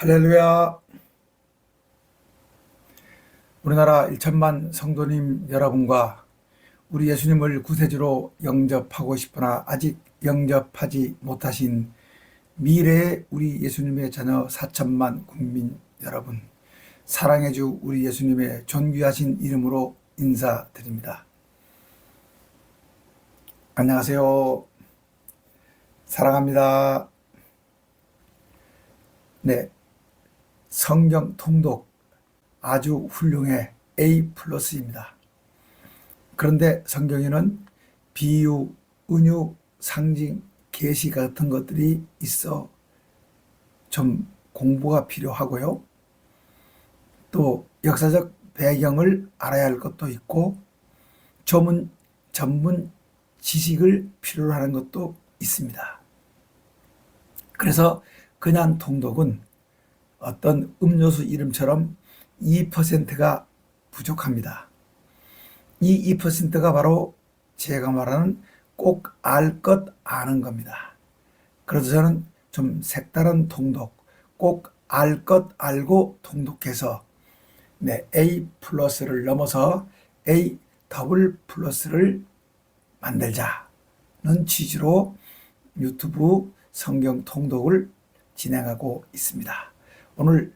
할렐루야. 우리나라 1천만 성도님 여러분과 우리 예수님을 구세주로 영접하고 싶으나 아직 영접하지 못하신 미래의 우리 예수님의 자녀 4천만 국민 여러분, 사랑의 주 우리 예수님의 존귀하신 이름으로 인사드립니다. 안녕하세요. 사랑합니다. 네, 성경 통독 아주 훌륭해 A+입니다. 그런데 성경에는 비유, 은유, 상징, 계시 같은 것들이 있어 좀 공부가 필요하고요. 또 역사적 배경을 알아야 할 것도 있고 전문 지식을 필요로 하는 것도 있습니다. 그래서 그냥 통독은 어떤 음료수 이름처럼 2%가 부족합니다. 이 2%가 바로 제가 말하는 꼭 알 것 아는 겁니다. 그래서 저는 좀 색다른 통독, 꼭 알 것 알고 통독해서 A+를 넘어서 A++를 만들자는 취지로 유튜브 성경 통독을 진행하고 있습니다. 오늘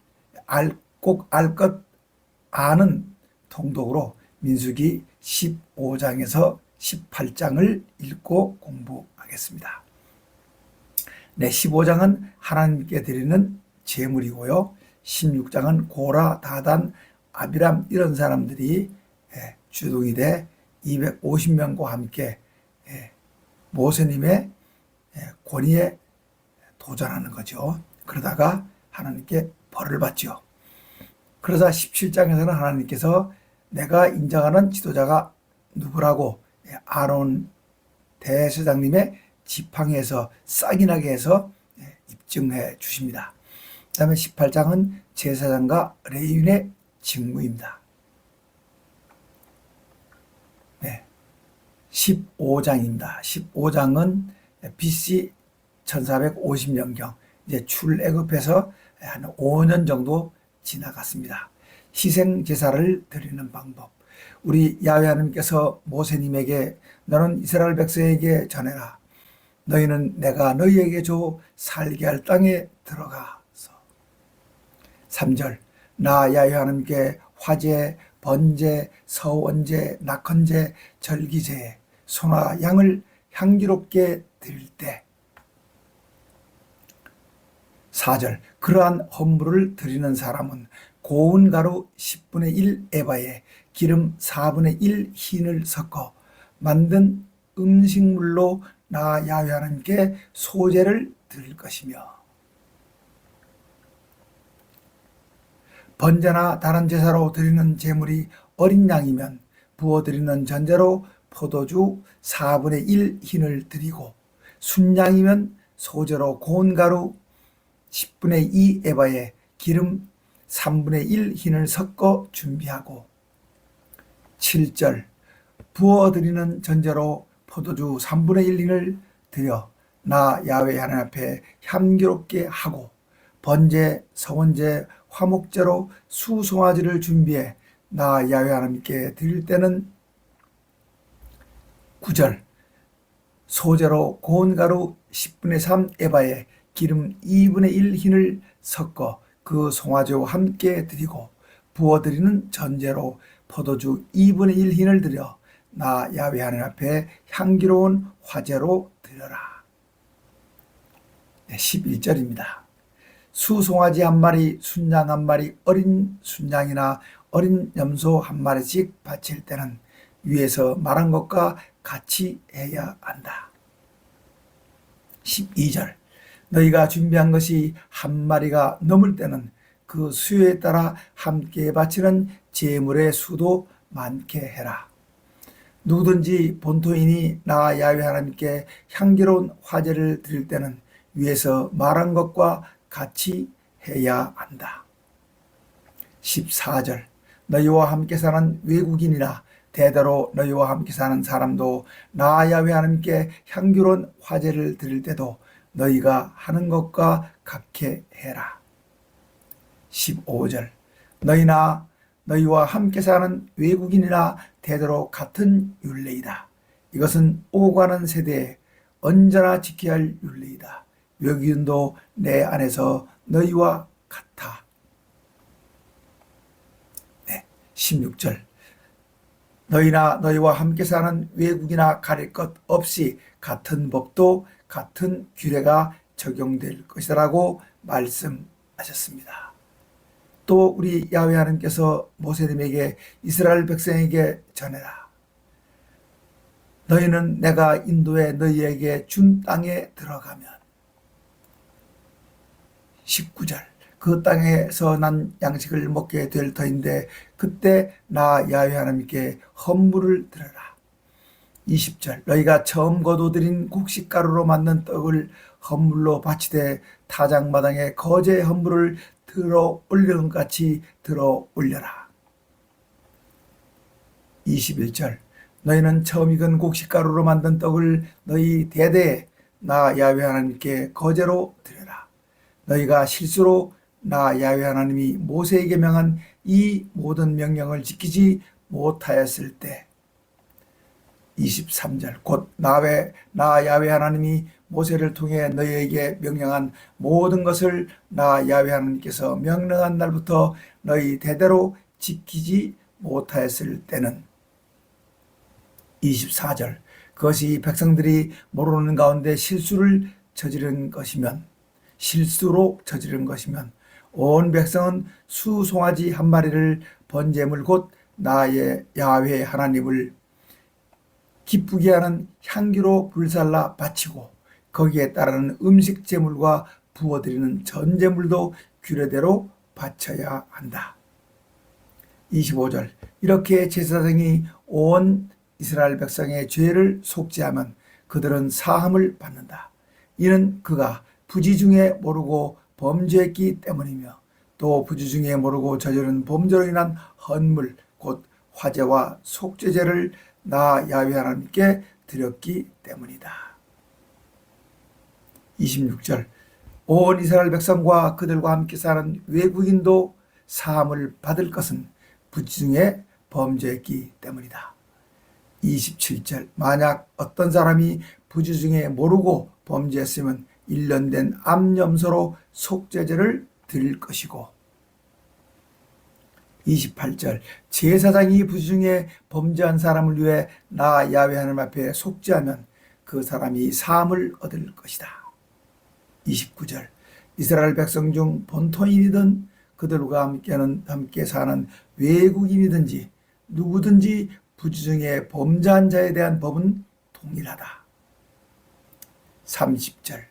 꼭 알 것 아는 통독으로 민수기 15장에서 18장을 읽고 공부하겠습니다. 15장은 하나님께 드리는 제물이고요. 16장은 고라, 다단, 아비람 이런 사람들이 주동이 돼 250명과 함께 모세님의 권위에 도전하는 거죠. 그러다가 하나님께 벌을 받죠. 그러자 17장에서는 하나님께서 내가 인정하는 지도자가 누구라고 아론 대제사장님의 지팡이에서 싹이 나게 해서 입증해 주십니다. 그 다음에 18장은 제사장과 레위인의 직무입니다. 15장입니다. 15장은 BC 1450년경 이제 출애굽해서 한 5년 정도 지나갔습니다. 희생 제사를 드리는 방법. 우리 야훼 하나님께서 모세님에게 너는 이스라엘 백성에게 전해라. 너희는 내가 너희에게 줘 살게 할 땅에 들어가서. 3절 나 야훼 하나님께 화제, 번제, 서원제, 낙헌제, 절기제, 소나 양을 향기롭게 드릴 때. 4절 그러한 헌물을 드리는 사람은 고운 가루 10분의 1 에바에 기름 4분의 1 흰을 섞어 만든 음식물로 나 야훼 하나님께 소제를 드릴 것이며 번제나 다른 제사로 드리는 제물이 어린 양이면 부어드리는 전제로 포도주 4분의 1 흰을 드리고 순양이면 소제로 고운 가루 10분의 2 에바에 기름 3분의 1 흰을 섞어 준비하고 7절 부어드리는 전제로 포도주 3분의 1 흰을 드려 나 야훼 하나님 앞에 향기롭게 하고 번제, 서원제, 화목제로 수송아지를 준비해 나 야훼 하나님께 드릴 때는 9절 소제로 고운 가루 10분의 3 에바에 기름 2분의 1 흰을 섞어 그 송아지와 함께 드리고 부어드리는 전제로 포도주 2분의 1 흰을 드려 나 야훼 하나님 앞에 향기로운 화제로 드려라. 11절입니다. 수송아지 한 마리, 순양 한 마리, 어린 순양이나 어린 염소 한 마리씩 바칠 때는 위에서 말한 것과 같이 해야 한다. 12절 너희가 준비한 것이 한 마리가 넘을 때는 그 수요에 따라 함께 바치는 제물의 수도 많게 해라. 누구든지 본토인이 나 야훼 하나님께 향기로운 화제를 드릴 때는 위에서 말한 것과 같이 해야 한다. 14절 너희와 함께 사는 외국인이나 대대로 너희와 함께 사는 사람도 나 야훼 하나님께 향기로운 화제를 드릴 때도 너희가 하는 것과 같게 해라. 15절 너희나 너희와 함께 사는 외국인이나 대대로 같은 율례이다. 이것은 오가는 세대에 언제나 지켜야 할 율례이다. 외국인도 내 안에서 너희와 같아. 네, 16절 너희나 너희와 함께 사는 외국이나 가릴 것 없이 같은 법도 같은 규례가 적용될 것이라고 말씀하셨습니다. 또 우리 야훼 하나님께서 모세님에게 이스라엘 백성에게 전해라. 너희는 내가 인도해 너희에게 준 땅에 들어가면 19절 그 땅에서 난 양식을 먹게 될 터인데 그때 나 야훼 하나님께 헌물을 드려라. 20절 너희가 처음 거두드린 곡식가루로 만든 떡을 헌물로 바치되 타작마당에 거제 헌물을 들어 올리는 같이 들어 올려라. 21절 너희는 처음 익은 곡식가루로 만든 떡을 너희 대대에 나 야훼 하나님께 거제로 드려라. 너희가 실수로 나 야훼 하나님이 모세에게 명한 이 모든 명령을 지키지 못하였을 때 23절 곧 나 야훼 하나님이 모세를 통해 너희에게 명령한 모든 것을 나 야훼 하나님께서 명령한 날부터 너희 대대로 지키지 못하였을 때는 24절 그것이 백성들이 모르는 가운데 실수로 저지른 것이면 온 백성은 수송아지 한 마리를 번제물 곧 나의 야훼 하나님을 기쁘게 하는 향기로 불살라 바치고 거기에 따르는 음식 제물과 부어드리는 전제물도 규례대로 바쳐야 한다. 25절 이렇게 제사장이 온 이스라엘 백성의 죄를 속죄하면 그들은 사함을 받는다. 이는 그가 부지 중에 모르고 범죄했기 때문이며 또 부지 중에 모르고 저지른 범죄로 인한 헌물 곧 화제와 속죄제를 나 야훼 하나님께 드렸기 때문이다. 26절 온 이스라엘 백성과 그들과 함께 사는 외국인도 사함을 받을 것은 부지 중에 범죄했기 때문이다. 27절 만약 어떤 사람이 부지 중에 모르고 범죄했으면 1년 된 암염소로 속죄제를 드릴 것이고 28절 제사장이 부지 중에 범죄한 사람을 위해 나 야훼 하나님 앞에 속죄하면 그 사람이 사함을 얻을 것이다. 29절 이스라엘 백성 중 본토인이든 그들과 함께 사는 외국인이든지 누구든지 부지 중에 범죄한 자에 대한 법은 동일하다. 30절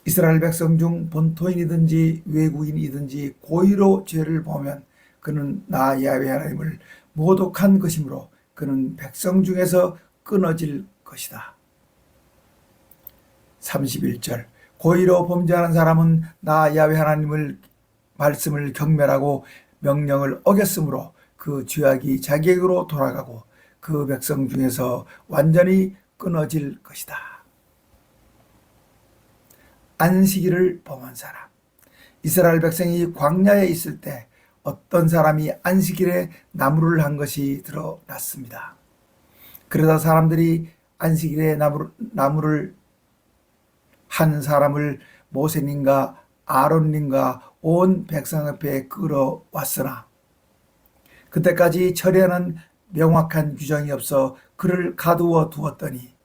이스라엘 백성 중 본토인이든지 외국인이든지 고의로 죄를 범하면 그는 나 야훼 하나님을 모독한 것이므로 그는 백성 중에서 끊어질 것이다. 31절 고의로 범죄하는 사람은 나 야훼 하나님을 말씀을 경멸하고 명령을 어겼으므로 그 죄악이 자기에게로 돌아가고 그 백성 중에서 완전히 끊어질 것이다. 안식일을 범한 사람 이스라엘 백성이 광야에 있을 때 어떤 사람이 안식일에 나무를 한 것이 드러났습니다. 그러다 사람들이 안식일에 나무를 한 사람을 모세님과 아론님과 온 백성 앞에 끌어왔으나 그때까지 처리하는 명확한 규정이 없어 그를 가두어 두었더니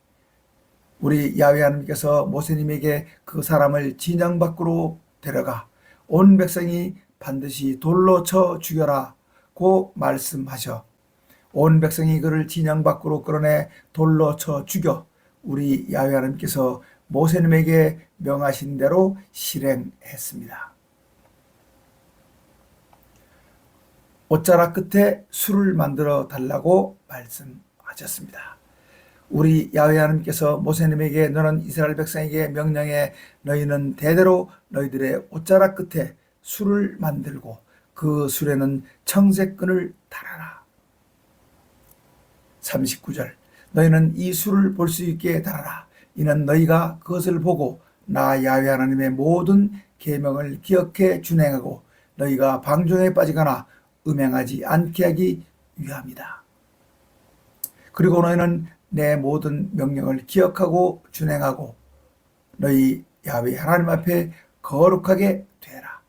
우리 야훼 하나님께서 모세님에게 그 사람을 진영 밖으로 데려가 온 백성이 반드시 돌로 쳐 죽여라고 말씀하셔 온 백성이 그를 진영 밖으로 끌어내 돌로 쳐 죽여 우리 야훼 하나님께서 모세님에게 명하신 대로 실행했습니다. 옷자락 끝에 술을 만들어 달라고 말씀하셨습니다. 우리 야훼 하나님께서 모세님에게 너는 이스라엘 백성에게 명령해 너희는 대대로 너희들의 옷자락 끝에 술을 만들고 그 술에는 청색끈을 달아라. 39절 너희는 이 술을 볼 수 있게 달아라. 이는 너희가 그것을 보고 나 야훼 하나님의 모든 계명을 기억해 준행하고 너희가 방종에 빠지거나 음행하지 않게 하기 위함이다. 그리고 너희는 내 모든 명령을 기억하고 준행하고 너희 야훼 하나님 앞에 거룩하게 되라.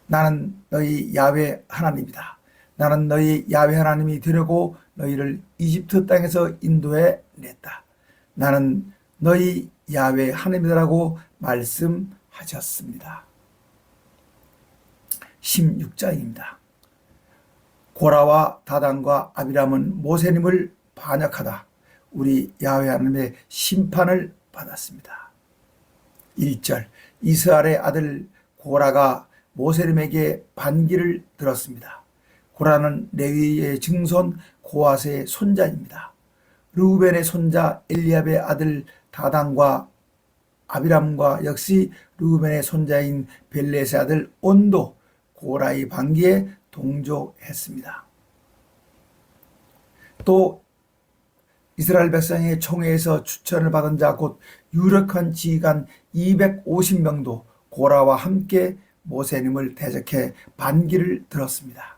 나는 너희 야훼 하나님이다. 나는 너희 야훼 하나님이 되려고 너희를 이집트 땅에서 인도해 냈다. 나는 너희 야훼 하나님이라고 말씀하셨습니다. 16장입니다. 고라와 다단과 아비람은 모세님을 반역하다 우리 야훼 하나님의 심판을 받았습니다. 1절 이스라엘의 아들 고라가 모세님에게 반기를 들었습니다. 고라는 레위의 증손 고핫의 손자입니다. 르우벤의 손자 엘리압의 아들 다단과 아비람과 역시 르우벤의 손자인 벨렛의 아들 온도 고라의 반기에 동조했습니다. 또 이스라엘 백성의 총회에서 추천을 받은 자 곧 유력한 지휘관 250명도 고라와 함께 모세님을 대적해 반기를 들었습니다.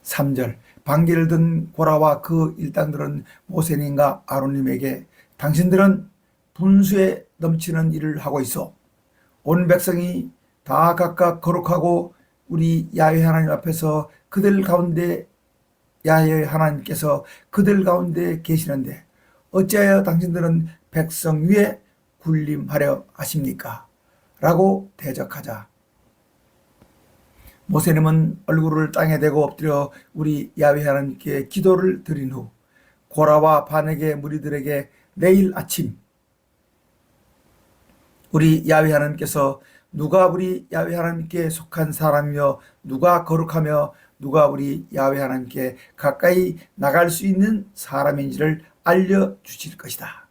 3절 반기를 든 고라와 그 일당들은 모세님과 아론님에게 당신들은 분수에 넘치는 일을 하고 있어 온 백성이 다 각각 거룩하고 우리 야훼 하나님 앞에서 그들 가운데 야훼 하나님께서 그들 가운데 계시는데 어찌하여 당신들은 백성 위에 군림하려 하십니까? 라고 대적하자 모세님은 얼굴을 땅에 대고 엎드려 우리 야훼 하나님께 기도를 드린 후 고라와 반역의 무리들에게 내일 아침 우리 야훼 하나님께서 누가 우리 야훼 하나님께 속한 사람이며 누가 거룩하며 누가 우리 야훼 하나님께 가까이 나갈 수 있는 사람인지를 알려주실 것이다.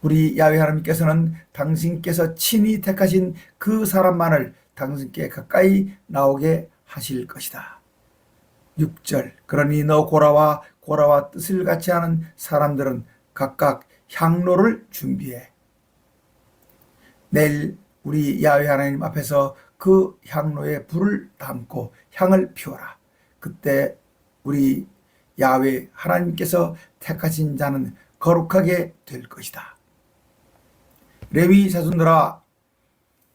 우리 야훼 하나님께서는 당신께서 친히 택하신 그 사람만을 당신께 가까이 나오게 하실 것이다. 6절 그러니 너 고라와 뜻을 같이 하는 사람들은 각각 향로를 준비해 내일 우리 야훼 하나님 앞에서 그 향로에 불을 담고 향을 피워라. 그때 우리 야훼 하나님께서 택하신 자는 거룩하게 될 것이다. 레위 자손들아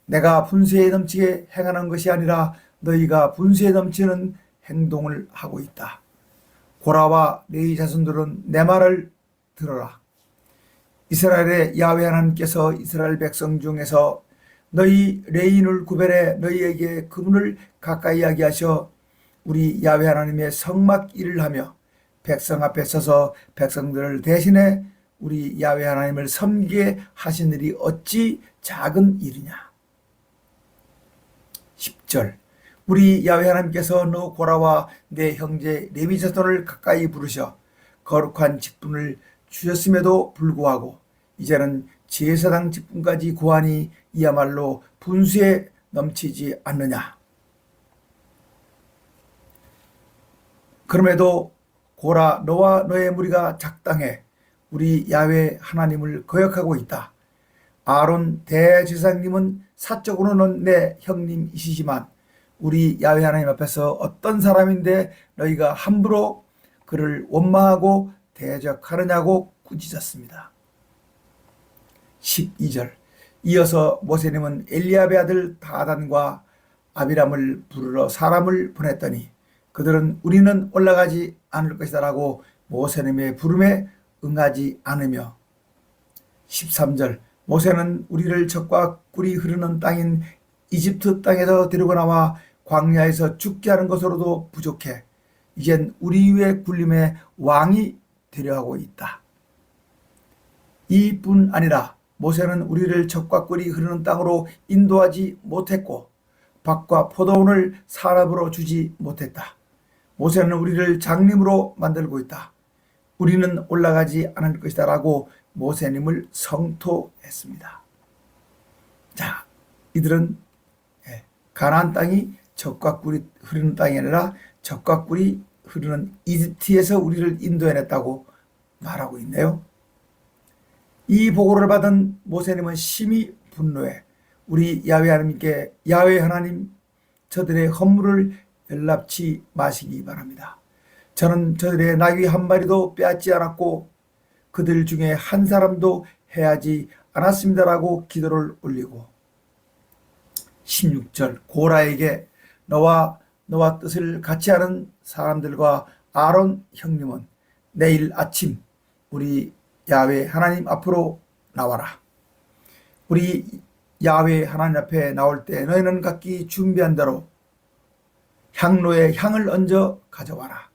내가 분수에 넘치게 행하는 것이 아니라 너희가 분수에 넘치는 행동을 하고 있다. 고라와 레위 자손들은 내 말을 들어라. 이스라엘의 야훼 하나님께서 이스라엘 백성 중에서 너희 레인을 구별해 너희에게 그분을 가까이 하게 하셔 우리 야훼 하나님의 성막 일을 하며 백성 앞에 서서 백성들을 대신해 우리 야훼 하나님을 섬기게 하신 일이 어찌 작은 일이냐. 10절 우리 야훼 하나님께서 너 고라와 내 형제 레위 자손을 가까이 부르셔 거룩한 직분을 주셨음에도 불구하고 이제는 제사장 직분까지 구하니 이야말로 분수에 넘치지 않느냐. 그럼에도 고라 너와 너의 무리가 작당해 우리 야훼 하나님을 거역하고 있다. 아론 대제사장님은 사적으로는 내 형님이시지만 우리 야훼 하나님 앞에서 어떤 사람인데 너희가 함부로 그를 원망하고 대적하느냐고 꾸짖었습니다. 12절 이어서 모세님은 엘리압의 아들 다단과 아비람을 부르러 사람을 보냈더니 그들은 우리는 올라가지 않을 것이다 라고 모세님의 부름에 응하지 않으며 13절 모세는 우리를 적과 꿀이 흐르는 땅인 이집트 땅에서 데리고 나와 광야에서 죽게 하는 것으로도 부족해 이젠 우리 위에 군림의 왕이 되려 하고 있다. 이뿐 아니라 모세는 우리를 적과 꿀이 흐르는 땅으로 인도하지 못했고 밭과 포도원을 사람으로 주지 못했다. 모세는 우리를 장님으로 만들고 있다. 우리는 올라가지 않을 것이다 라고 모세님을 성토했습니다. 자, 이들은 가나안 땅이 적과 꿀이 흐르는 땅이 아니라 적과 꿀이 흐르는 이집트에서 우리를 인도해냈다고 말하고 있네요. 이 보고를 받은 모세님은 심히 분노해 우리 야훼 하나님, 저들의 허물을 연락치 마시기 바랍니다. 저는 저들의 나귀 한 마리도 빼앗지 않았고 그들 중에 한 사람도 해하지 않았습니다라고 기도를 올리고 16절 고라에게 너와 뜻을 같이 하는 사람들과 아론 형님은 내일 아침 우리 야훼 하나님 앞으로 나와라. 우리 야훼 하나님 앞에 나올 때 너희는 각기 준비한 대로 향로에 향을 얹어 가져와라.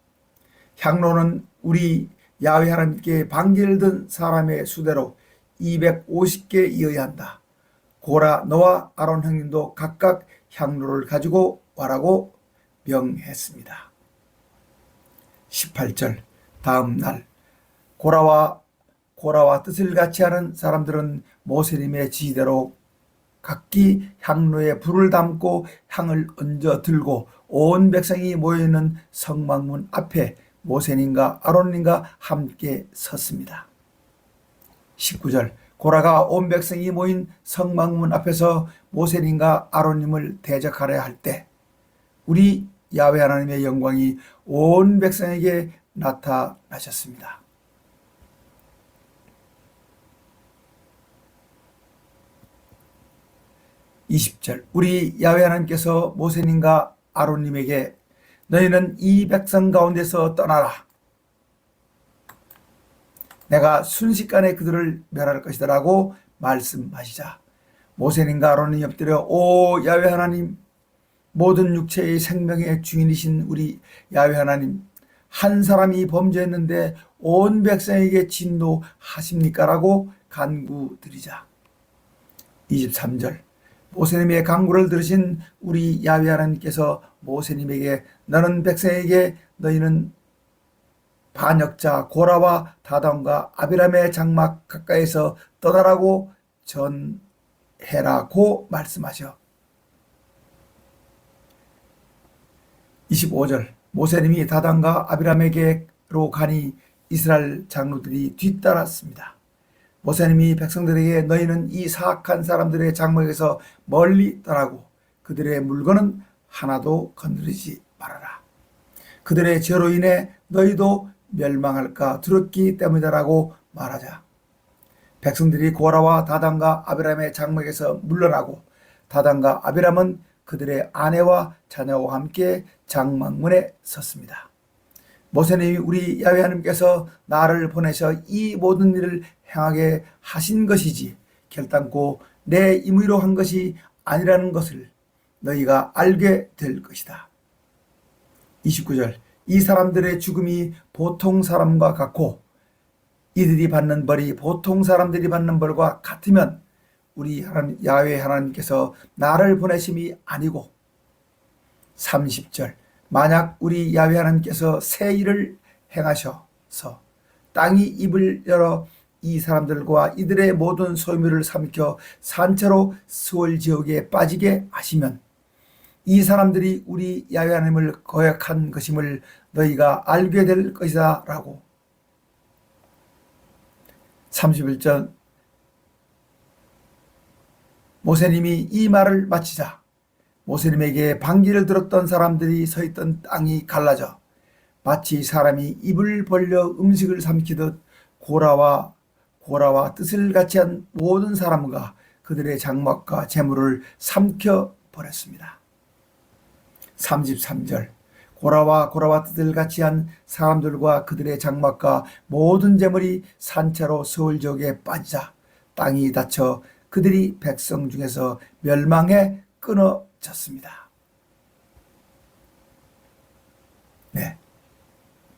향로는 우리 야훼 하나님께 반기를 든 사람의 수대로 250개이어야 한다. 고라 너와 아론 형님도 각각 향로를 가지고 와라고 명했습니다. 18절 다음 날 고라와 뜻을 같이 하는 사람들은 모세님의 지시대로 각기 향로에 불을 담고 향을 얹어 들고 온 백성이 모여있는 성막문 앞에 모세님과 아론님과 함께 섰습니다. 19절 고라가 온 백성이 모인 성막문 앞에서 모세님과 아론님을 대적하려 할 때 우리 야훼 하나님의 영광이 온 백성에게 나타나셨습니다. 20절 우리 야훼 하나님께서 모세님과 아론님에게 너희는 이 백성 가운데서 떠나라. 내가 순식간에 그들을 멸할 것이다 라고 말씀하시자 모세님과 아론이 엎드려 오 야훼 하나님, 모든 육체의 생명의 주인이신 우리 야훼 하나님, 한 사람이 범죄했는데 온 백성에게 진노하십니까? 라고 간구드리자 23절 모세님의 간구를 들으신 우리 야훼 하나님께서 모세님에게 너는 백성에게 너희는 반역자 고라와 다단과 아비람의 장막 가까이서 떠나라고 전해라고 말씀하셔 25절 모세님이 다단과 아비람에게로 가니 이스라엘 장로들이 뒤따랐습니다. 모세님이 백성들에게 너희는 이 사악한 사람들의 장막에서 멀리 떠나고 그들의 물건은 하나도 건드리지 말아라. 그들의 죄로 인해 너희도 멸망할까 두렵기 때문이다라고 말하자 백성들이 고라와 다단과 아비람의 장막에서 물러나고 다단과 아비람은 그들의 아내와 자녀와 함께 장막문에 섰습니다. 모세님이 우리 야훼 하나님께서 나를 보내셔 이 모든 일을 행하게 하신 것이지 결단코 내 임의로 한 것이 아니라는 것을 너희가 알게 될 것이다. 29절 이 사람들의 죽음이 보통 사람과 같고 이들이 받는 벌이 보통 사람들이 받는 벌과 같으면 우리 야훼 하나님께서 나를 보내심이 아니고 30절 만약 우리 야훼 하나님께서 새 일을 행하셔서 땅이 입을 열어 이 사람들과 이들의 모든 소유물을 삼켜 산채로 스올 지옥에 빠지게 하시면 이 사람들이 우리 야훼 하나님을 거역한 것임을 너희가 알게 될 것이다 라고 31절 모세님이 이 말을 마치자 모세님에게 반기를 들었던 사람들이 서 있던 땅이 갈라져 마치 사람이 입을 벌려 음식을 삼키듯 고라와 뜻을 같이 한 모든 사람과 그들의 장막과 재물을 삼켜 버렸습니다. 33절 고라와 뜻을 같이 한 사람들과 그들의 장막과 모든 재물이 산채로 스올 지옥에 빠지자 땅이 닫혀 그들이 백성 중에서 멸망에 끊어졌습니다. 네,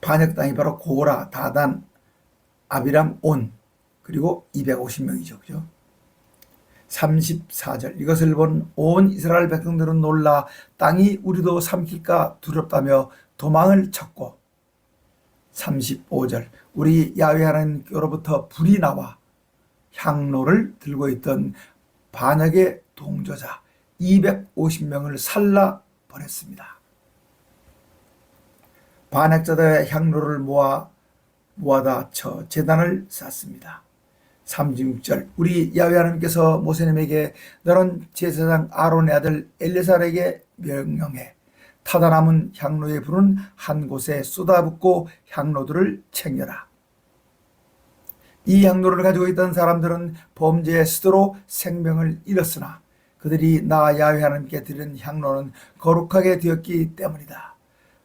반역 땅이 바로 고라, 다단, 아비람, 온 그리고 250명이죠. 그죠? 34절 이것을 본 온 이스라엘 백성들은 놀라 땅이 우리도 삼킬까 두렵다며 도망을 쳤고 35절 우리 야훼 하나님께로부터 불이 나와 향로를 들고 있던 반역의 동조자 250명을 살라버렸습니다. 반역자들의 향로를 모아다 쳐 제단을 쌓습니다. 36절 우리 야훼 하나님께서 모세님에게 너는 제사장 아론의 아들 엘레살에게 명령해 타다 남은 향로의 불은 한 곳에 쏟아붓고 향로들을 챙겨라. 이 향로를 가지고 있던 사람들은 범죄의 수도로 생명을 잃었으나 그들이 나 야훼 하나님께 드린 향로는 거룩하게 되었기 때문이다.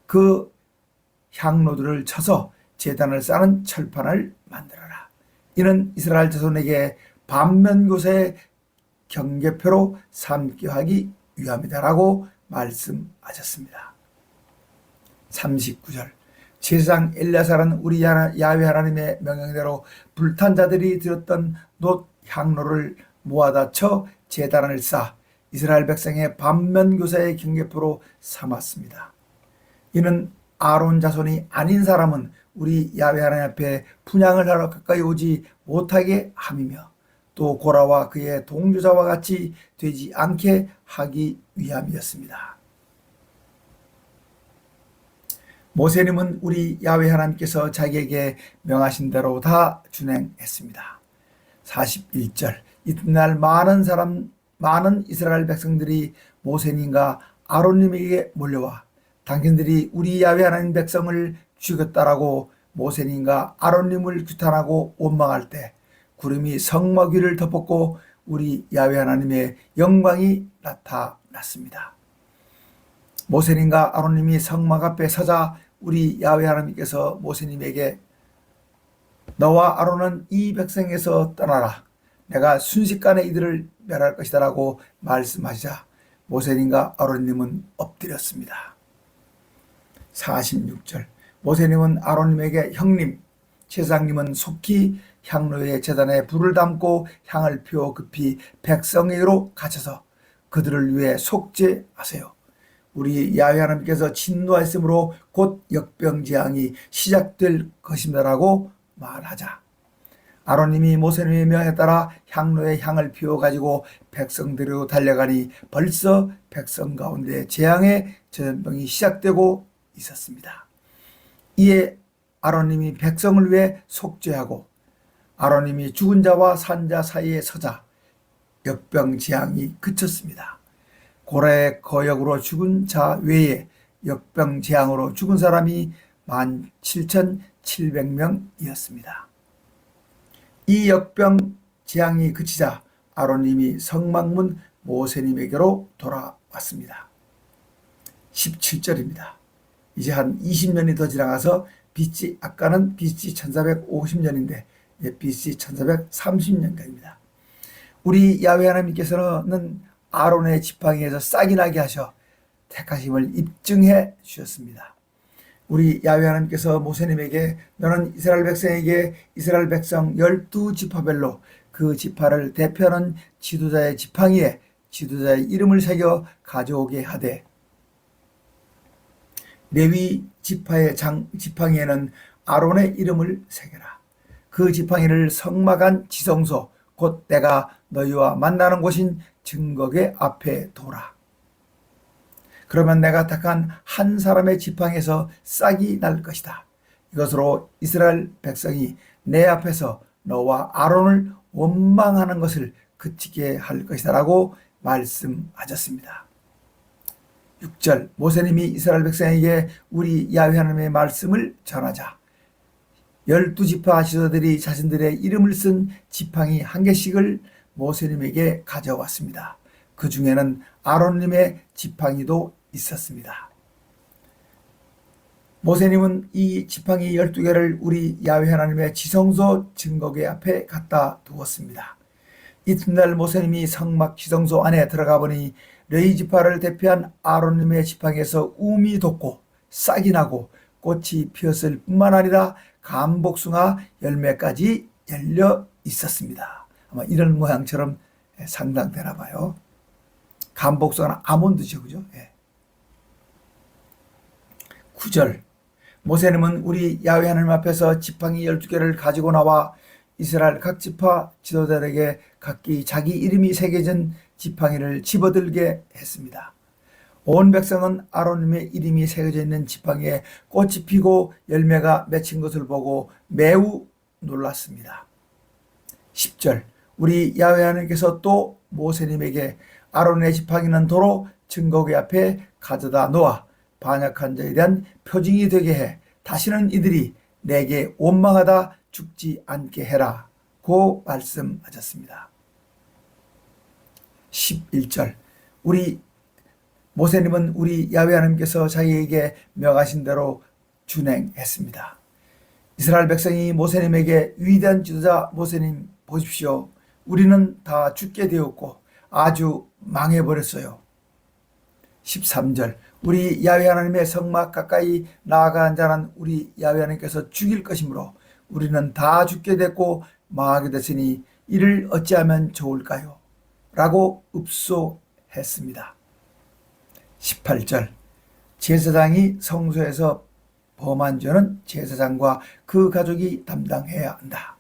그 향로들을 쳐서 제단을 쌓는 철판을 만들어라. 이는 이스라엘 자손에게 반면교사의 경계표로 삼게 하기 위함이다라고 말씀하셨습니다. 39절 제사장 엘레아살은 우리 야훼 하나님의 명령대로 불탄 자들이 들었던 놋 향로를 모아다 쳐 제단을 쌓아 이스라엘 백성의 반면교사의 경계표로 삼았습니다. 이는 아론 자손이 아닌 사람은 우리 야훼 하나님 앞에 분향을 하러 가까이 오지 못하게 함이며 또 고라와 그의 동료자와 같이 되지 않게 하기 위함이었습니다. 모세님은 우리 야훼 하나님께서 자기에게 명하신 대로 다 준행했습니다. 41절 이튿날 많은 이스라엘 백성들이 모세님과 아론님에게 몰려와 당신들이 우리 야훼 하나님 백성을 죽였다라고 모세님과 아론님을 규탄하고 원망할 때 구름이 성막 위를 덮었고 우리 야훼 하나님의 영광이 나타났습니다. 모세님과 아론님이 성막 앞에 서자 우리 야훼 하나님께서 모세님에게 너와 아론은 이 백성에서 떠나라. 내가 순식간에 이들을 멸할 것이다 라고 말씀하시자 모세님과 아론님은 엎드렸습니다. 46절 모세님은 아론님에게 형님, 제사장님은 속히 향로의 제단에 불을 담고 향을 피워 급히 백성에게로 갇혀서 그들을 위해 속죄하세요. 우리 야훼 하나님께서 진노하였으므로 곧 역병재앙이 시작될 것입니다라고 말하자 아론님이 모세님의 명에 따라 향로에 향을 피워가지고 백성들로 달려가니 벌써 백성 가운데 재앙의 전염병이 시작되고 있었습니다. 이에 아론님이 백성을 위해 속죄하고 아론님이 죽은 자와 산 자 사이에 서자 역병재앙이 그쳤습니다. 고라의 거역으로 죽은 자 외에 역병재앙으로 죽은 사람이 17,700명이었습니다. 이 역병재앙이 그치자 아론님이 성막문 모세님에게로 돌아왔습니다. 17절입니다. 이제 한 20년이 더 지나가서 BC 아까는 BC 1450년인데 BC 1430년경입니다. 우리 야훼 하나님께서는 아론의 지팡이에서 싹이 나게 하셔 택하심을 입증해 주셨습니다. 우리 야훼 하나님께서 모세님에게 너는 이스라엘 백성에게 이스라엘 백성 12지파별로 그 지파를 대표하는 지도자의 지팡이에 지도자의 이름을 새겨 가져오게 하되 레위 지파의 지팡이에는 아론의 이름을 새겨라. 그 지팡이를 성막 안 지성소 곧 내가 너희와 만나는 곳인 증거궤 앞에 둬라. 그러면 내가 택한 한 사람의 지팡이에서 싹이 날 것이다. 이것으로 이스라엘 백성이 내 앞에서 너와 아론을 원망하는 것을 그치게 할 것이다 라고 말씀하셨습니다. 6절 모세님이 이스라엘 백성에게 우리 야훼 하나님의 말씀을 전하자 12지파 지도자들이 자신들의 이름을 쓴 지팡이 한 개씩을 모세님에게 가져왔습니다. 그 중에는 아론님의 지팡이도 있었습니다. 모세님은 이 지팡이 12개를 우리 야훼 하나님의 지성소 증거궤 앞에 갖다 두었습니다. 이튿날 모세님이 성막 지성소 안에 들어가 보니 레위 지파를 대표한 아론님의 지팡이에서 움이 돋고 싹이 나고 꽃이 피었을 뿐만 아니라 감복숭아 열매까지 열려 있었습니다. 아마 이런 모양처럼 상상되나 봐요. 감복숭아는 아몬드죠, 그죠? 9절 모세님은 우리 야훼 하나님 앞에서 지팡이 12개를 가지고 나와 이스라엘 각 지파 지도자들에게 각기 자기 이름이 새겨진 지팡이를 집어들게 했습니다. 온 백성은 아론님의 이름이 새겨져 있는 지팡이에 꽃이 피고 열매가 맺힌 것을 보고 매우 놀랐습니다. 10절 우리 야훼 하나님께서 또 모세님에게 아론의 지팡이는 도로 증거궤 앞에 가져다 놓아 반역한 자에 대한 표징이 되게 해 다시는 이들이 내게 원망하다 죽지 않게 해라 고 말씀하셨습니다. 11절 우리 모세님은 우리 야훼 하나님께서 자기에게 명하신 대로 준행했습니다. 이스라엘 백성이 모세님에게 위대한 지도자 모세님 보십시오. 우리는 다 죽게 되었고 아주 망해버렸어요. 13절 우리 야훼 하나님의 성막 가까이 나아간 자는 우리 야훼 하나님께서 죽일 것이므로 우리는 다 죽게 됐고 망하게 됐으니 이를 어찌하면 좋을까요? 라고 읍소했습니다. 18절 제사장이 성소에서 범한 죄는 제사장과 그 가족이 담당해야 한다.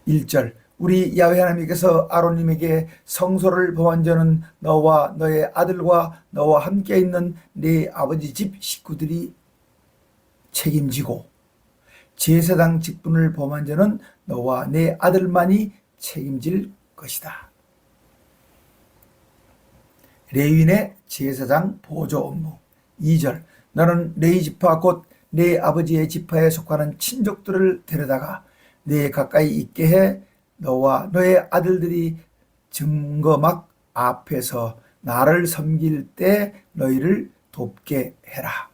1절 우리 야훼 하나님께서 아론님에게 성소를 범한 죄는 너와 너의 아들과 너와 함께 있는 네 아버지 집 식구들이 책임지고 제사장 직분을 범한 죄는 너와 네 아들만이 책임질 것이다. 레위인의 제사장 보조 업무. 2절 너는 레위 지파 곧 네 아버지의 지파에 속하는 친족들을 데려다가 네 가까이 있게 해 너와 너의 아들들이 증거막 앞에서 나를 섬길 때 너희를 돕게 해라.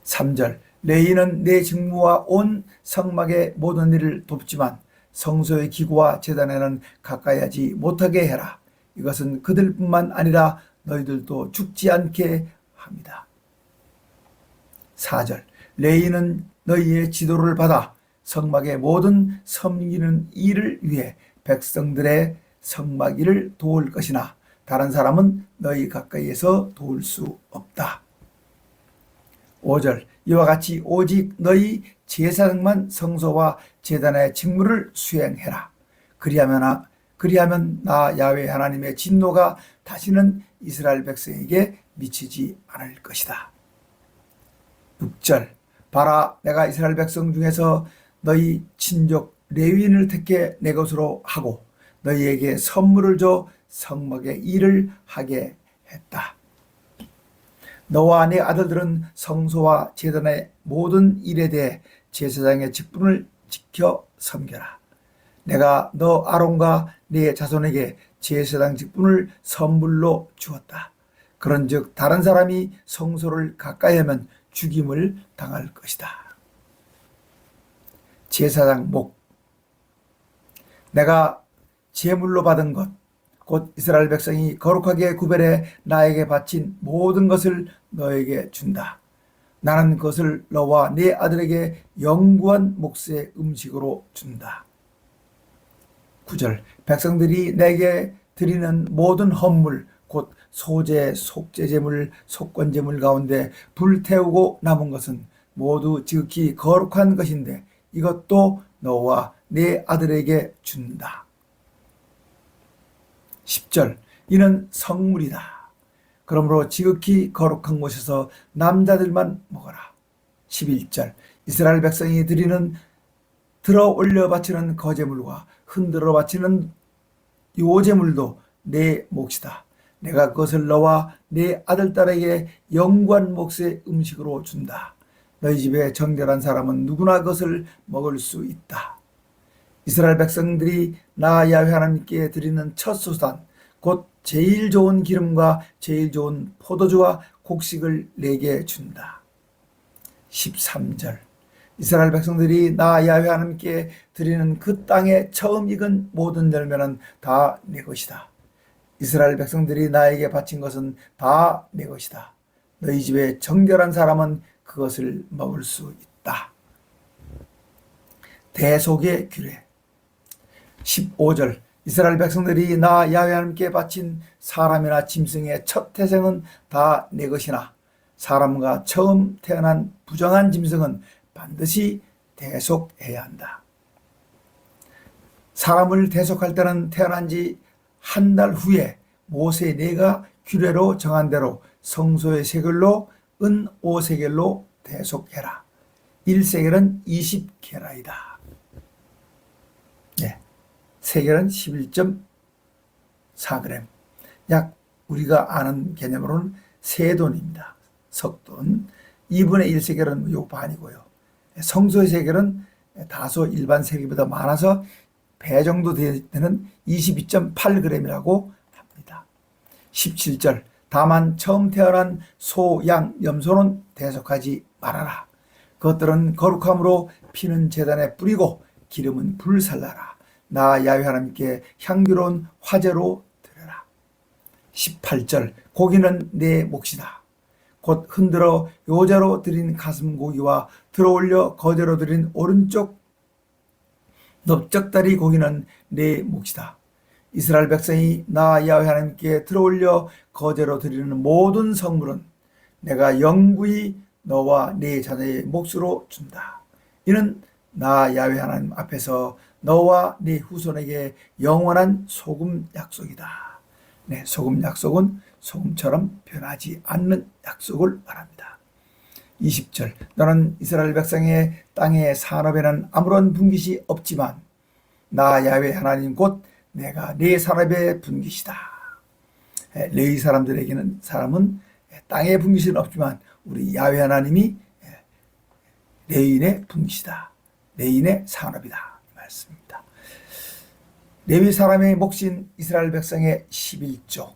3절 레위인은 내 직무와 온 성막의 모든 일을 돕지만 성소의 기구와 제단에는 가까이 하지 못하게 해라. 이것은 그들뿐만 아니라 너희들도 죽지 않게 합니다. 4절 레위인은 너희의 지도를 받아 성막의 모든 섬기는 일을 위해 백성들의 성막 일을 도울 것이나 다른 사람은 너희 가까이에서 도울 수 없다. 5절 이와 같이 오직 너희 제사장만 성소와 제단의 직무를 수행해라. 그리하면 나 야훼 하나님의 진노가 다시는 이스라엘 백성에게 미치지 않을 것이다. 6절 봐라 내가 이스라엘 백성 중에서 너희 친족 레위인을 택해 내 것으로 하고 너희에게 선물을 줘 성막의 일을 하게 했다. 너와 네 아들들은 성소와 제단의 모든 일에 대해 제사장의 직분을 지켜 섬겨라. 내가 너 아론과 네 자손에게 제사장 직분을 선물로 주었다. 그런즉 다른 사람이 성소를 가까이 하면 죽임을 당할 것이다. 제사장 목 내가 제물로 받은 것 곧 이스라엘 백성이 거룩하게 구별해 나에게 바친 모든 것을 너에게 준다. 나는 그것을 너와 네 아들에게 영구한 몫의 음식으로 준다. 9절 백성들이 내게 드리는 모든 헌물 곧 소제, 속죄제물, 속건제물 가운데 불태우고 남은 것은 모두 지극히 거룩한 것인데 이것도 너와 네 아들에게 준다. 10절 이는 성물이다. 그러므로 지극히 거룩한 곳에서 남자들만 먹어라. 11절 이스라엘 백성이 드리는 들어 올려 바치는 거제물과 흔들어 바치는 요제물도 내 몫이다. 내가 그것을 너와 네 아들딸에게 영구한 몫의 음식으로 준다. 너희 집에 정결한 사람은 누구나 그것을 먹을 수 있다. 이스라엘 백성들이 나 야훼 하나님께 드리는 첫 소산 곧 제일 좋은 기름과 제일 좋은 포도주와 곡식을 내게 준다. 13절 이스라엘 백성들이 나 야훼 하나님께 드리는 그 땅에 처음 익은 모든 열매는 다 내 것이다. 이스라엘 백성들이 나에게 바친 것은 다 내 것이다. 너희 집에 정결한 사람은 그것을 먹을 수 있다. 대속의 규례 15절 이스라엘 백성들이 나 야훼 하나님께 바친 사람이나 짐승의 첫 태생은 다 내 것이나 사람과 처음 태어난 부정한 짐승은 반드시 대속해야 한다. 사람을 대속할 때는 태어난 지 한 달 후에 모세 네가 규례로 정한 대로 성소의 세겔로 은 5세겔로 대속해라. 1세겔은 20게라이다. 세겔은 11.4g. 약 우리가 아는 개념으로는 세돈입니다. 석돈. 2분의 1 세겔은 요 반이고요. 성소의 세겔은 다소 일반 세겔보다 많아서 배 정도 되는 22.8g이라고 합니다. 17절. 다만 처음 태어난 소, 양, 염소는 대속하지 말아라. 그것들은 거룩함으로 피는 제단에 뿌리고 기름은 불살라라. 나 야훼 하나님께 향기로운 화제로 드려라. 18절. 고기는 내 몫이다. 곧 흔들어 요제로 드린 가슴 고기와 들어올려 거제로 드린 오른쪽 넓적다리 고기는 내 몫이다. 이스라엘 백성이 나 야훼 하나님께 들어올려 거제로 드리는 모든 성물은 내가 영구히 너와 네 자녀의 몫으로 준다. 이는 나 야훼 하나님 앞에서 너와 네 후손에게 영원한 소금 약속이다. 네, 소금 약속은 소금처럼 변하지 않는 약속을 말합니다. 20절. 너는 이스라엘 백성의 땅의 산업에는 아무런 분깃이 없지만 나 야훼 하나님 곧 내가 네 산업의 분깃이다. 레위 사람들에게는 사람은 땅의 분깃은 없지만 우리 야훼 하나님이 레위인의 분깃이다. 레위인의 산업이다. 이 말씀입니다. 레위 사람의 몫인 이스라엘 백성의 11조.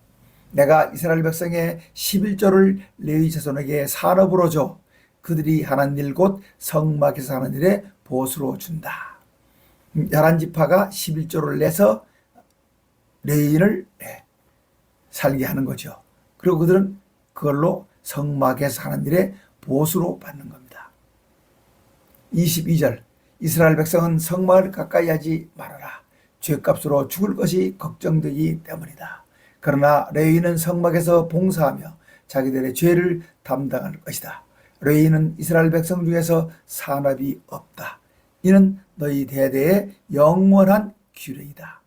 내가 이스라엘 백성의 11조를 레위 자손에게 산업으로 줘 그들이 하는 일 곧 성막에서 하는 일에 보수로 준다. 11지파가 11조를 내서 레위인을 살게 하는 거죠. 그리고 그들은 그걸로 성막에서 하는 일에 보수로 받는 겁니다. 22절. 이스라엘 백성은 성막을 가까이 하지 말아라. 죄값으로 죽을 것이 걱정되기 때문이다. 그러나 레위인은 성막에서 봉사하며 자기들의 죄를 담당할 것이다. 레위인은 이스라엘 백성 중에서 산업이 없다. 이는 너희 대대의 영원한 규례이다.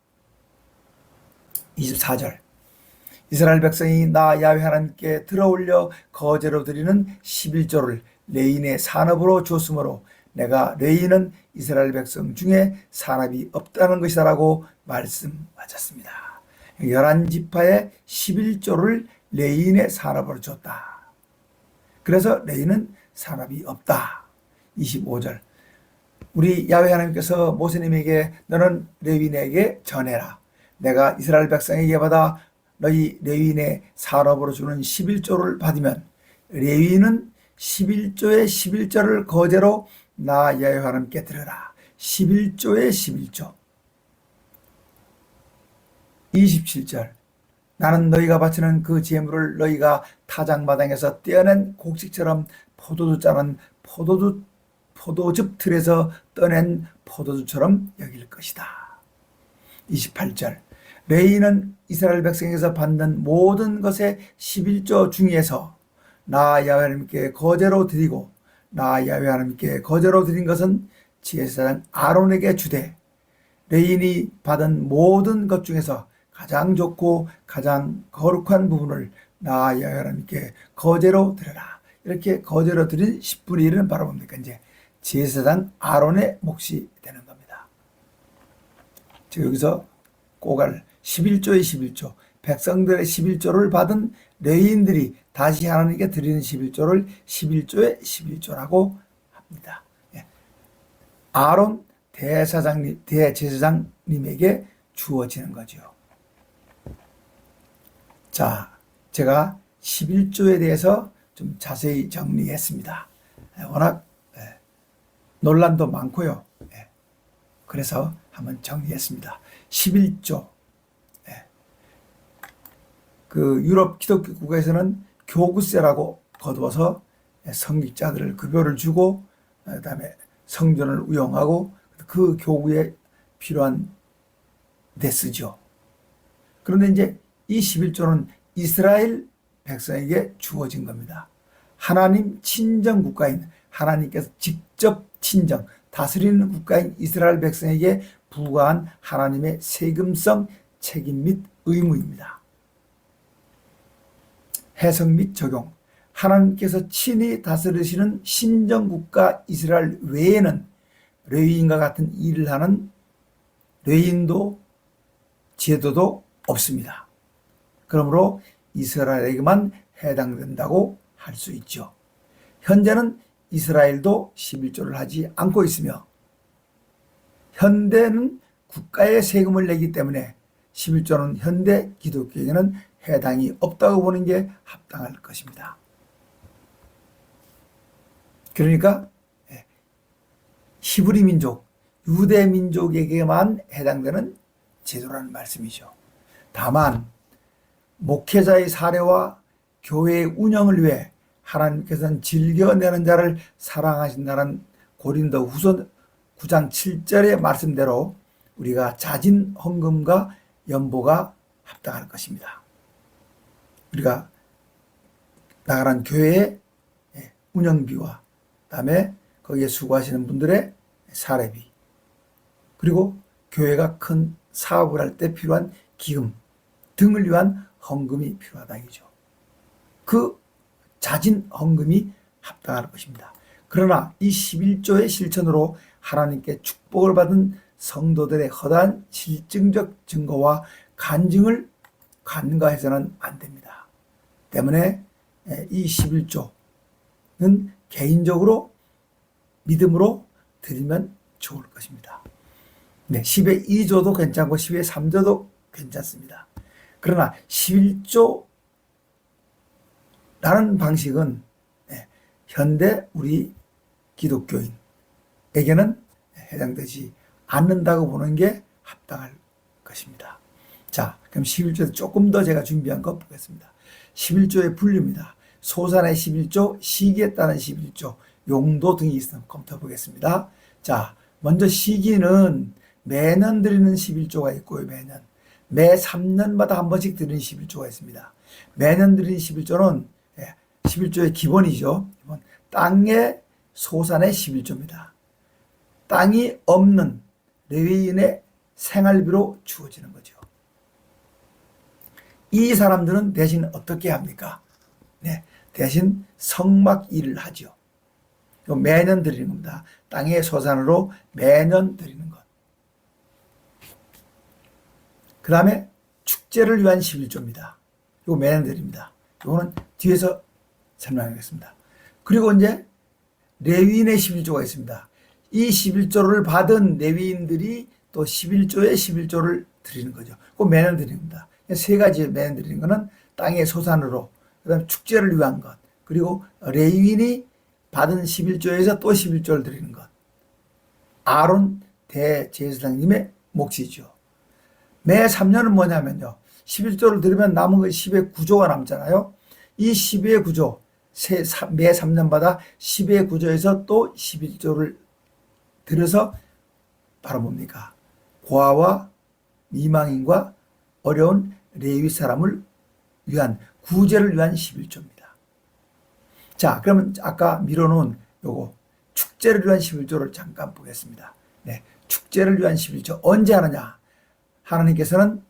24절. 이스라엘 백성이 나 야훼 하나님께 들어올려 거제로 드리는 11조를 레위인의 산업으로 줬으므로 내가 레위인은 이스라엘 백성 중에 산업이 없다는 것이다라고 말씀하셨습니다. 11지파의 11조를 레위인의 산업으로 줬다. 그래서 레위인은 산업이 없다. 25절. 우리 야훼 하나님께서 모세님에게 너는 레위인에게 전해라. 내가 이스라엘 백성에게 받아 너희 레위인의 산업으로 주는 11조를 받으면 레위인은 11조의 11조를 거제로 나 야훼 하나님께 드려라. 11조의 11조. 27절. 나는 너희가 바치는 그 제물을 너희가 타작마당에서 떼어낸 곡식처럼 포도주 짜는 포도즙 틀에서 떠낸 포도주처럼 여길 것이다. 28절. 레위인은 이스라엘 백성에서 받는 모든 것의 11조 중에서 나 야훼 하나님께 거제로 드리고 나 야훼 하나님께 거제로 드린 것은 제사장 아론에게 주되 레위인이 받은 모든 것 중에서 가장 좋고 가장 거룩한 부분을 나 야훼 하나님께 거제로 드려라. 이렇게 거제로 드린 10분의 1은 바로 뭡니까? 이제 제사장 아론의 몫이 되는 겁니다. 즉 여기서 꼬갈 11조의 11조, 백성들의 11조를 받은 레위인들이 다시 하나님께 드리는 11조를 11조의 11조라고 합니다. 아론 대제사장님에게 주어지는 거죠. 자, 제가 11조에 대해서 좀 자세히 정리했습니다. 워낙 논란도 많고요. 그래서 한번 정리했습니다. 11조. 그 유럽 기독교 국가에서는 교구세라고 거두어서 성직자들을 급여를 주고 그다음에 성전을 운영하고 그 교구에 필요한 데 쓰죠. 그런데 이제 이 11조는 이스라엘 백성에게 주어진 겁니다. 하나님 친정 국가인 하나님께서 직접 친정 다스리는 국가인 이스라엘 백성에게 부과한 하나님의 세금성 책임 및 의무입니다. 해석 및 적용. 하나님께서 친히 다스리시는 신정국가 이스라엘 외에는 레위인과 같은 일을 하는 레위인도 제도도 없습니다. 그러므로 이스라엘에게만 해당된다고 할 수 있죠. 현재는 이스라엘도 11조를 하지 않고 있으며 현대는 국가에 세금을 내기 때문에 11조는 현대 기독교에게는 해당이 없다고 보는 게 합당할 것입니다. 그러니까 히브리 민족, 유대 민족에게만 해당되는 제도라는 말씀이죠. 다만 목회자의 사례와 교회의 운영을 위해 하나님께서는 즐겨내는 자를 사랑하신다는 고린도 후서 9장 7절의 말씀대로 우리가 자진 헌금과 연보가 합당할 것입니다. 우리가 나가는 교회의 운영비와 그다음에 거기에 수고하시는 분들의 사례비, 그리고 교회가 큰 사업을 할 때 필요한 기금 등을 위한 헌금이 필요하다 이거죠. 그 자진 헌금이 합당할 것입니다. 그러나 이 11조의 실천으로 하나님께 축복을 받은 성도들의 허다한 실증적 증거와 간증을 간과해서는 안 됩니다. 때문에 이 11조는 개인적으로 믿음으로 드리면 좋을 것입니다. 10의 2조도 괜찮고 10의 3조도 괜찮습니다. 그러나 11조라는 방식은 현대 우리 기독교인에게는 해당되지 않는다고 보는 게 합당할 것입니다. 자, 그럼 11조에서 조금 더 제가 준비한 거 보겠습니다. 11조의 분류입니다. 소산의 11조, 시기에 따른 11조, 용도 등이 있으면 검토해 보겠습니다. 자, 먼저 시기는 매년 드리는 11조가 있고요. 매 3년마다 한 번씩 드리는 11조가 있습니다. 매년 드리는 11조는 11조의 기본이죠. 땅의 소산의 11조입니다. 땅이 없는 레위인의 생활비로 주어지는 거죠. 이 사람들은 대신 어떻게 합니까? 대신 성막 일을 하죠. 매년 드리는 겁니다. 땅의 소산으로 매년 드리는 것. 그 다음에 축제를 위한 11조입니다. 이거 매년 드립니다. 이거는 뒤에서 설명하겠습니다. 그리고 이제 레위인의 11조가 있습니다. 이 11조를 받은 레위인들이 또 11조의 11조를 드리는 거죠. 그 매년 드리는 겁니다. 세 가지 매년 드리는 거는 땅의 소산으로, 그 다음에 축제를 위한 것, 그리고 레위인이 받은 11조에서 또 11조를 드리는 것. 아론 대제사장님의 몫이죠. 매 3년은 뭐냐면요. 11조를 드리면 남은 거 10의 9조가 남잖아요. 이 10의 9조, 매 3년마다 10의 9조에서 또 11조를 들여서 바로 뭡니까? 고아와 미망인과 어려운 레위 사람을 위한 구제를 위한 11조입니다. 자, 그러면 아까 미뤄놓은 요거 축제를 위한 11조를 잠깐 보겠습니다. 축제를 위한 11조 언제 하느냐? 하나님께서는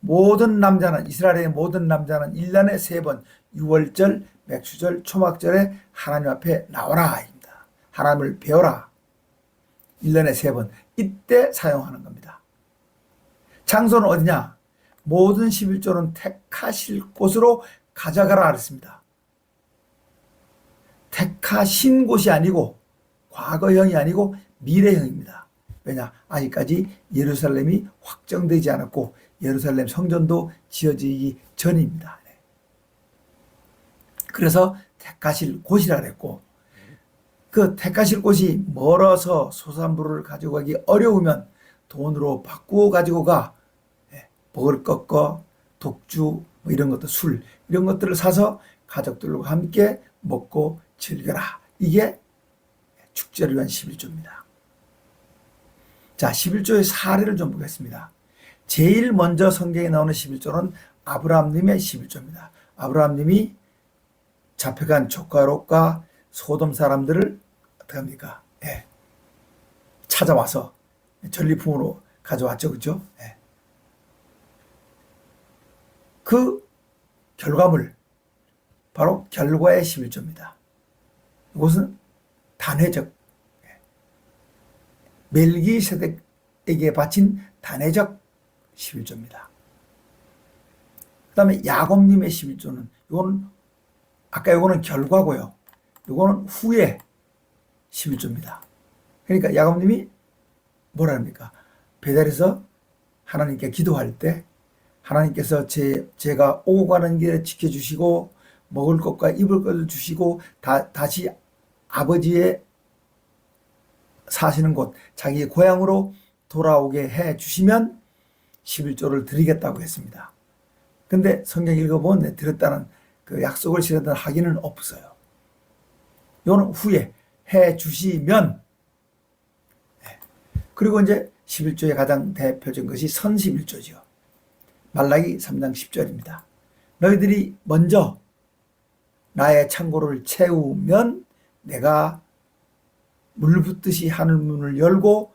모든 남자는, 이스라엘의 모든 남자는 1년에 3번 유월절, 맥수절, 초막절에 하나님 앞에 나오라 입니다. 하나님을 배워라. 1년에 3번 이때 사용하는 겁니다. 장소는 어디냐? 모든 11조는 택하실 곳으로 가져가라 그랬습니다. 택하신 곳이 아니고 과거형이 아니고 미래형입니다. 왜냐? 아직까지 예루살렘이 확정되지 않았고 예루살렘 성전도 지어지기 전입니다. 그래서 택하실 곳이라 그랬고, 그 택하실 곳이 멀어서 소산부를 가지고 가기 어려우면 돈으로 바꾸어 가지고 가. 먹을 것과 독주 뭐 이런 것들, 술 이런 것들을 사서 가족들과 함께 먹고 즐겨라. 이게 축제를 위한 11조입니다. 자, 11조의 사례를 좀 보겠습니다. 제일 먼저 성경에 나오는 11조는 아브라함님의 11조입니다. 아브라함님이 잡혀간 조카 롯과 소돔 사람들을 어떻게 합니까? 찾아와서 전리품으로 가져왔죠. 그죠? 그 결과물, 바로 결과의 11조입니다. 이것은 단회적, 멜기세덱에게 바친 단회적 11조입니다. 그 다음에 야곱님의 11조는 이거는 아까 이거는 결과고요. 이거는 후에 11조입니다. 그러니까 야곱님이 뭐라 합니까? 베델에서 하나님께 기도할 때 하나님께서 제가 오고 가는 길에 지켜주시고 먹을 것과 입을 것을 주시고 다시 아버지의 사시는 곳 자기의 고향으로 돌아오게 해 주시면 11조를 드리겠다고 했습니다. 근데 성경 읽어보면 드렸다는 그 약속을 실었던 확인은 없어요. 이거는 후에 해 주시면. 그리고 이제 11조의 가장 대표적인 것이 선 11조죠. 말라기 3장 10절입니다. 너희들이 먼저 나의 창고를 채우면 내가 물 붓듯이 하늘 문을 열고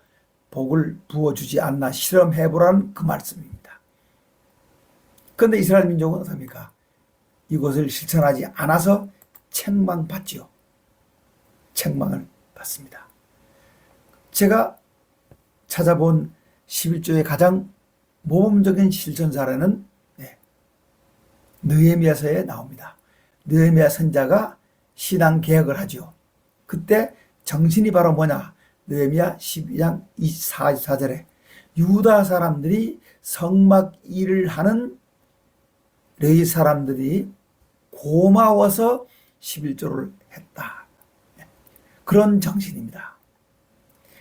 복을 부어주지 않나 실험해보라는 그 말씀입니다. 그런데 이스라엘 민족은 어떻습니까? 이것을 실천하지 않아서 책망받지요. 책망을 받습니다. 제가 찾아본 11조의 가장 모범적인 실천 사례는 느헤미야서에 나옵니다. 느헤미야 선자가 신앙 개혁을 하죠. 그때 정신이 바로 뭐냐? 느헤미야 12장 24절에 유다 사람들이 성막 일을 하는 레위 사람들이 고마워서 11조를 했다. 그런 정신입니다.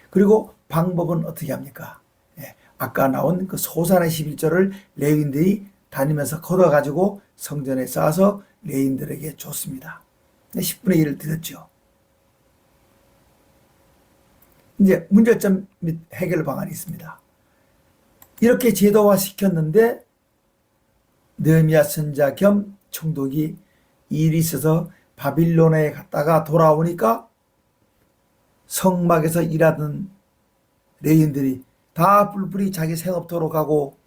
그리고 방법은 어떻게 합니까? 아까 나온 그 소산의 11조를 레위인들이 다니면서 걷어가지고 성전에 쌓아서 레위인들에게 줬습니다. 10분의 1을 드렸죠. 이제 문제점 및 해결 방안이 있습니다. 이렇게 제도화 시켰는데 느헤미야 선자 겸 총독이 일이 있어서 바빌론에 갔다가 돌아오니까 성막에서 일하던 레위인들이 다 뿔뿔이 자기 생업터로 가고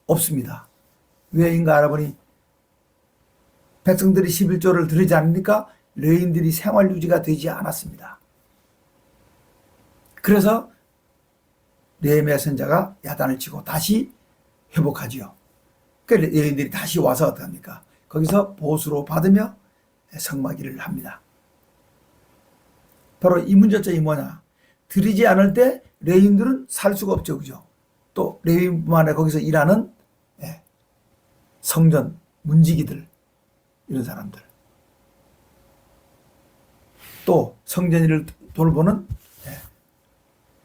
없습니다. 왜인가 알아보니 백성들이 11조를 드리지 않으니까 레위인들이 생활 유지가 되지 않았습니다. 그래서 느헤미야 선자가 야단을 치고 다시 회복하지요. 그래서 레위인들이 다시 와서 어떡합니까? 거기서 보수로 받으며 성막 일을 합니다. 바로 이 문제점이 뭐냐? 드리지 않을 때 레위인들은 살 수가 없죠. 그죠? 또 레위인뿐만 아니라 거기서 일하는 성전 문지기들 이런 사람들 또 성전 일을 돌보는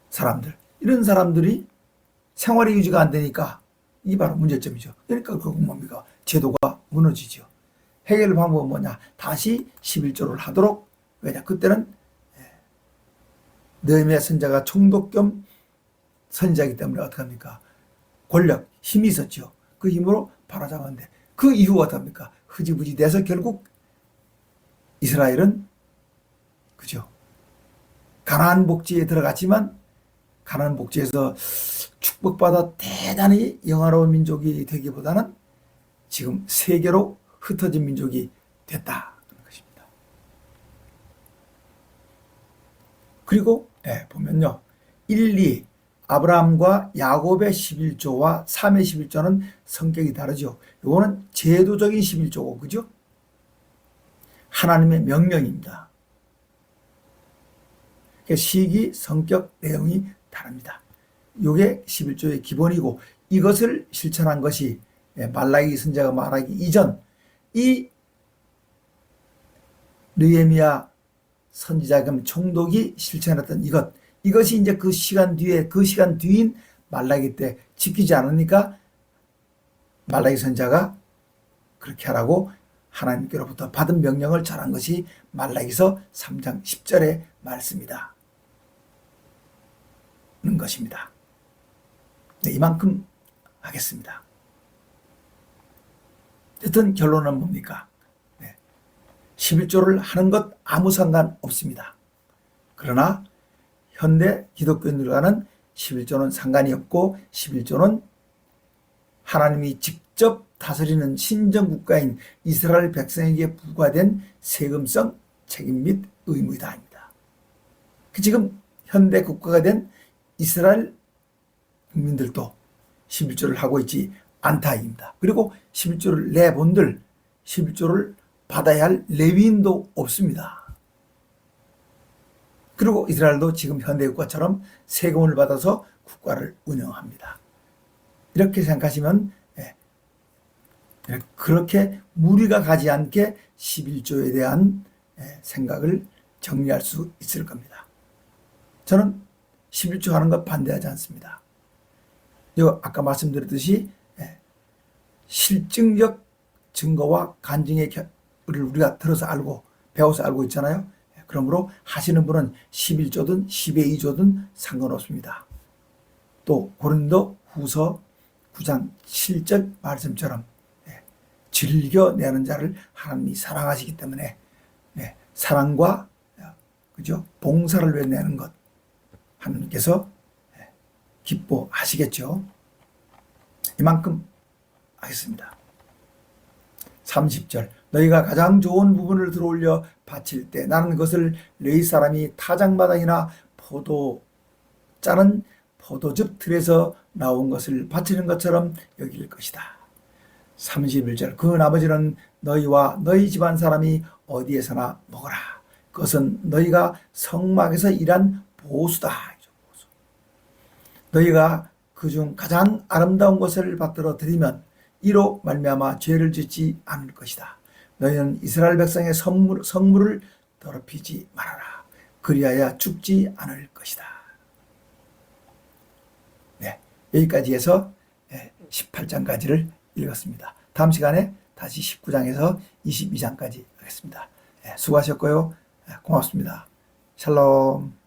사람들 이런 사람들이 생활이 유지가 안 되니까 이 바로 문제점이죠. 그러니까 결국 뭡니까? 제도가 무너지죠. 해결 방법은 뭐냐? 다시 11조를 하도록. 왜냐? 그때는 느헤미야 선자가 총독 겸 선지자이기 때문에 어떡합니까? 권력, 힘이 있었죠. 그 힘으로 바로잡았는데 그 이후가 어떡합니까? 흐지부지 돼서 결국 이스라엘은 그죠? 가나안 복지에 들어갔지만 가나안 복지에서 축복받아 대단히 영화로운 민족이 되기보다는 지금 세계로 흩어진 민족이 됐다는 것입니다. 그리고 보면요. 1, 2 아브라함과 야곱의 11조와 3의 11조는 성격이 다르죠. 이거는 제도적인 11조고 그죠? 하나님의 명령입니다. 시기, 성격, 내용이 다릅니다. 이게 11조의 기본이고 이것을 실천한 것이 말라기 선지자가 말하기 이전 이 느헤미야 선지자 겸 총독이 실천했던 이것이 이제 그 시간 뒤인 말라기 때 지키지 않으니까 말라기 선지자가 그렇게 하라고 하나님께로부터 받은 명령을 전한 것이 말라기서 3장 10절의 말씀이다. 는 것입니다. 네, 이만큼 하겠습니다. 어쨌든 결론은 뭡니까? 11조를 하는 것 아무 상관 없습니다. 그러나 현대 기독교인들과는 11조는 상관이 없고 11조는 하나님이 직접 다스리는 신정국가인 이스라엘 백성에게 부과된 세금성 책임 및 의무이다 합니다. 지금 현대 국가가 된 이스라엘 국민들도 11조를 하고 있지 않다입니다. 그리고 11조를 내본들 11조를 받아야 할 레위인도 없습니다. 그리고 이스라엘도 지금 현대국가처럼 세금을 받아서 국가를 운영합니다. 이렇게 생각하시면 그렇게 무리가 가지 않게 11조에 대한 생각을 정리할 수 있을 겁니다. 저는 11조 하는 것 반대하지 않습니다. 아까 말씀드렸듯이 실증적 증거와 간증의 우리가 들어서 알고 배워서 알고 있잖아요. 그러므로 하시는 분은 11조든 10의 2조든 상관없습니다. 또 고린도 후서 9장 7절 말씀처럼 즐겨내는 자를 하나님이 사랑하시기 때문에 사랑과 그죠? 봉사를 위해 내는 것 하나님께서 기뻐하시겠죠. 이만큼 하겠습니다. 30절 너희가 가장 좋은 부분을 들어올려 바칠 때 나는 그것을 레위 사람이 타작마당이나 포도 짜는 포도즙 틀에서 나온 것을 바치는 것처럼 여길 것이다. 31절 그 나머지는 너희와 너희 집안 사람이 어디에서나 먹어라. 그것은 너희가 성막에서 일한 보수다. 너희가 그중 가장 아름다운 것을 받들어 드리면 이로 말미암아 죄를 짓지 않을 것이다. 너희는 이스라엘 백성의 성물을 더럽히지 말아라. 그리하여 죽지 않을 것이다. 네, 여기까지 해서 18장까지를 읽었습니다. 다음 시간에 다시 19장에서 22장까지 하겠습니다. 수고하셨고요. 고맙습니다. 샬롬.